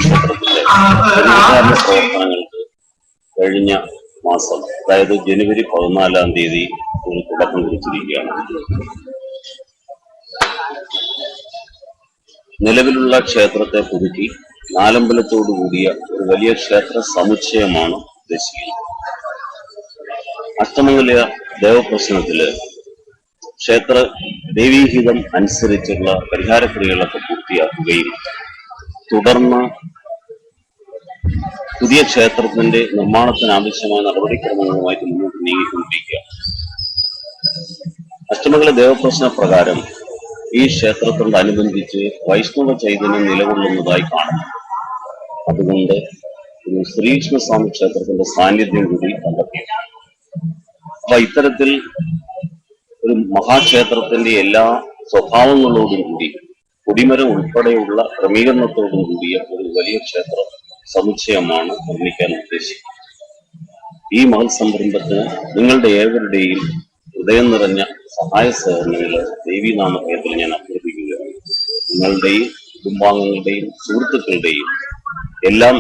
ക്ഷേത്രത്തിന്റെ പുനരുദ്ധാരണ പ്രവർത്തനങ്ങൾക്ക് കഴിഞ്ഞ മാസം, അതായത് ജനുവരി 14-ാം തീയതി ഒരു തുടക്കം കുറിച്ചിരിക്കുകയാണ്. നിലവിലുള്ള ക്ഷേത്രത്തെ പുതുക്കി നാലമ്പലത്തോടു കൂടിയ ഒരു വലിയ ക്ഷേത്ര സമുച്ചയമാണ് ഉദ്ദേശിക്കുന്നത്. അഷ്ടമംഗല ദേവപ്രശ്നത്തില് ക്ഷേത്ര ദേവീഹിതം അനുസരിച്ചുള്ള പരിഹാരക്രിയകളൊക്കെ പൂർത്തിയാക്കുകയും തുടർന്ന് പുതിയ ക്ഷേത്രത്തിന്റെ നിർമ്മാണത്തിന് ആവശ്യമായ നടപടിക്രമങ്ങളുമായിട്ട് മുന്നോട്ട് നീങ്ങിക്കൊണ്ടിരിക്കുക. അഷ്ടമംഗല ദേവപ്രശ്ന പ്രകാരം ഈ ക്ഷേത്രത്തോടനുബന്ധിച്ച് വൈഷ്ണവ ചൈതന്യം നിലകൊള്ളുന്നതായി കാണുന്നു. അതുകൊണ്ട് ഒരു ശ്രീകൃഷ്ണസ്വാമി ക്ഷേത്രത്തിന്റെ സാന്നിധ്യം കൂടി കണ്ടെത്തി. അപ്പൊ ഇത്തരത്തിൽ ഒരു മഹാക്ഷേത്രത്തിന്റെ എല്ലാ സ്വഭാവങ്ങളോടും കൂടി കൊടിമരം ഉൾപ്പെടെയുള്ള ക്രമീകരണത്തോടും കൂടിയ ഒരു വലിയ ക്ഷേത്ര സമുച്ചയമാണ് നിർമ്മിക്കാൻ ഉദ്ദേശിക്കുന്നത്. ഈ മഹൽ സംരംഭത്തിന് നിങ്ങളുടെ ഏവരുടെയും ഹൃദയം നിറഞ്ഞ സഹായ സഹകരണങ്ങൾ ദേവീനാമത്തിൽ ഞാൻ അഭ്യർത്ഥിക്കുകയാണ്. നിങ്ങളുടെയും കുടുംബാംഗങ്ങളുടെയും സുഹൃത്തുക്കളുടെയും എല്ലാം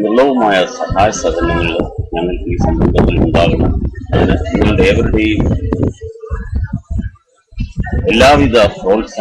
നിർലഭമായ സഹായ സഹകരണങ്ങൾ ഞങ്ങൾക്ക് ഈ സംരംഭത്തിൽ ഉണ്ടാകണം. അതിന് നിങ്ങളുടെ ഏവരുടെയും എല്ലാവിധ പ്രോത്സാഹനം